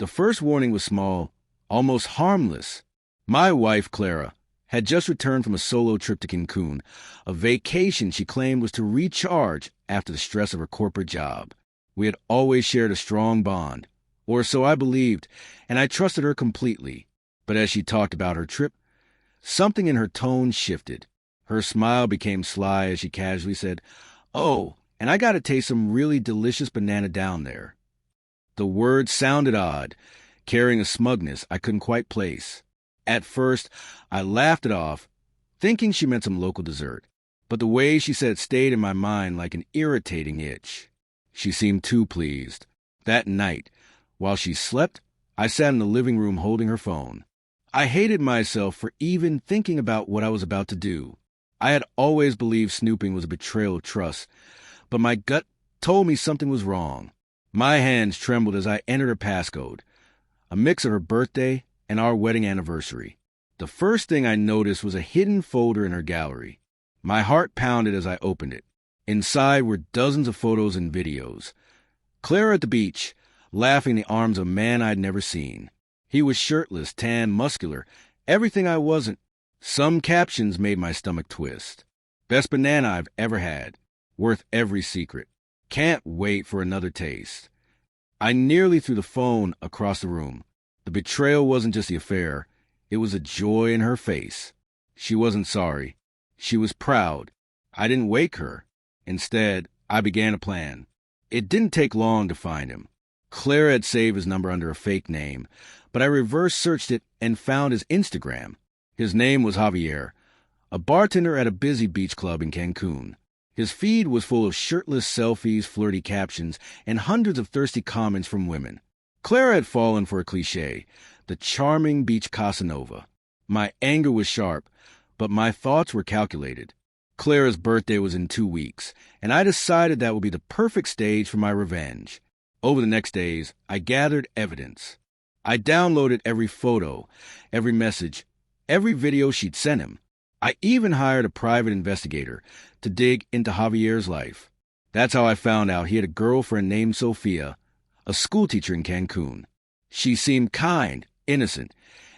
The first warning was small, almost harmless. My wife, Clara, had just returned from a solo trip to Cancun, a vacation she claimed was to recharge after the stress of her corporate job. We had always shared a strong bond, or so I believed, and I trusted her completely. But as she talked about her trip, something in her tone shifted. Her smile became sly as she casually said, "Oh, and I got to taste some really delicious banana down there." The words sounded odd, carrying a smugness I couldn't quite place. At first, I laughed it off, thinking she meant some local dessert. But the way she said it stayed in my mind like an irritating itch. She seemed too pleased. That night, while she slept, I sat in the living room holding her phone. I hated myself for even thinking about what I was about to do. I had always believed snooping was a betrayal of trust, but my gut told me something was wrong. My hands trembled as I entered her passcode, a mix of her birthday and our wedding anniversary. The first thing I noticed was a hidden folder in her gallery. My heart pounded as I opened it. Inside were dozens of photos and videos. Clara at the beach, laughing in the arms of a man I'd never seen. He was shirtless, tan, muscular, everything I wasn't. Some captions made my stomach twist. Best banana I've ever had. Worth every secret. Can't wait for another taste. I nearly threw the phone across the room. The betrayal wasn't just the affair. It was a joy in her face. She wasn't sorry. She was proud. I didn't wake her. Instead, I began a plan. It didn't take long to find him. Clara had saved his number under a fake name, but I reverse searched it and found his Instagram. His name was Javier, a bartender at a busy beach club in Cancun. His feed was full of shirtless selfies, flirty captions, and hundreds of thirsty comments from women. Clara had fallen for a cliché, the charming beach Casanova. My anger was sharp, but my thoughts were calculated. Clara's birthday was in 2 weeks, and I decided that would be the perfect stage for my revenge. Over the next days, I gathered evidence. I downloaded every photo, every message, every video she'd sent him. I even hired a private investigator to dig into Javier's life. That's how I found out he had a girlfriend named Sophia, a schoolteacher in Cancun. She seemed kind, innocent,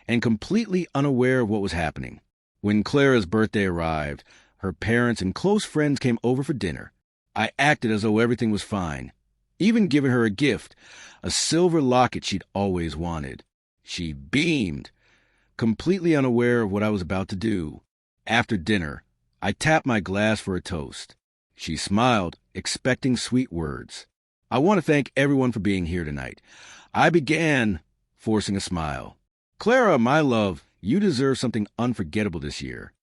and completely unaware of what was happening. When Clara's birthday arrived, her parents and close friends came over for dinner. I acted as though everything was fine, even giving her a gift, a silver locket she'd always wanted. She beamed, completely unaware of what I was about to do. After dinner, I tapped my glass for a toast. She smiled, expecting sweet words. "I want to thank everyone for being here tonight." I began, forcing a smile. "Clara, my love, you deserve something unforgettable this year."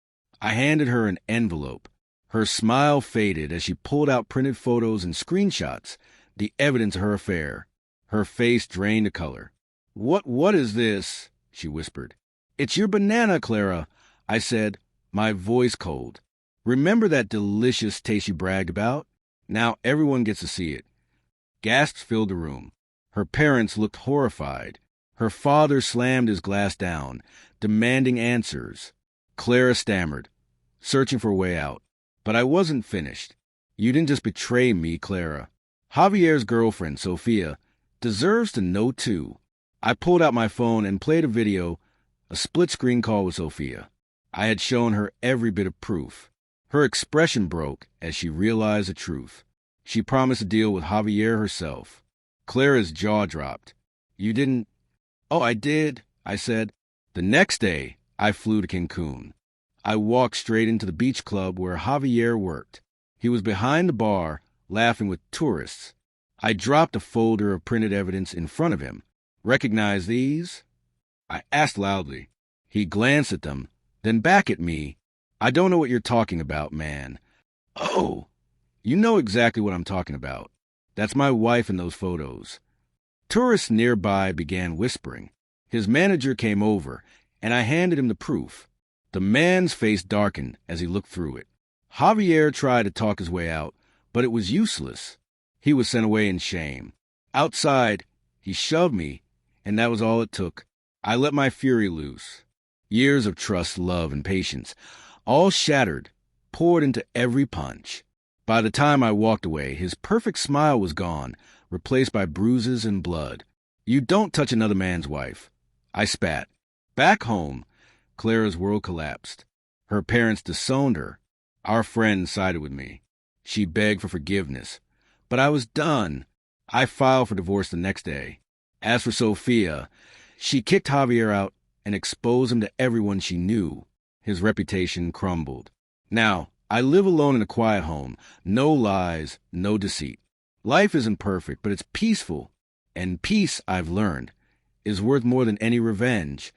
I handed her an envelope. Her smile faded as she pulled out printed photos and screenshots, the evidence of her affair. Her face drained of color. What is this?" she whispered. "It's your banana, Clara," I said, my voice cold. "Remember that delicious taste you bragged about? Now everyone gets to see it." Gasps filled the room. Her parents looked horrified. Her father slammed his glass down, demanding answers. Clara stammered, searching for a way out. But I wasn't finished. "You didn't just betray me, Clara. Javier's girlfriend, Sophia, deserves to know too." I pulled out my phone and played a video, a split-screen call with Sophia. I had shown her every bit of proof. Her expression broke as she realized the truth. She promised to deal with Javier herself. Clara's jaw dropped. "You didn't—" "Oh, I did," I said. The next day, I flew to Cancun. I walked straight into the beach club where Javier worked. He was behind the bar, laughing with tourists. I dropped a folder of printed evidence in front of him. "Recognize these?" I asked loudly. He glanced at them, then back at me. "I don't know what you're talking about, man." "Oh, you know exactly what I'm talking about. That's my wife in those photos." Tourists nearby began whispering. His manager came over, and I handed him the proof. The man's face darkened as he looked through it. Javier tried to talk his way out, but it was useless. He was sent away in shame. Outside, he shoved me, and that was all it took. I let my fury loose. Years of trust, love, and patience, all shattered, poured into every punch. By the time I walked away, his perfect smile was gone, replaced by bruises and blood. You don't touch another man's wife. I spat. Back home, Clara's world collapsed. Her parents disowned her. Our friend sided with me. She begged for forgiveness. But I was done. I filed for divorce the next day. As for Sophia, she kicked Javier out and exposed him to everyone she knew. His reputation crumbled. Now, I live alone in a quiet home. No lies, no deceit. Life isn't perfect, but it's peaceful. And peace, I've learned, is worth more than any revenge.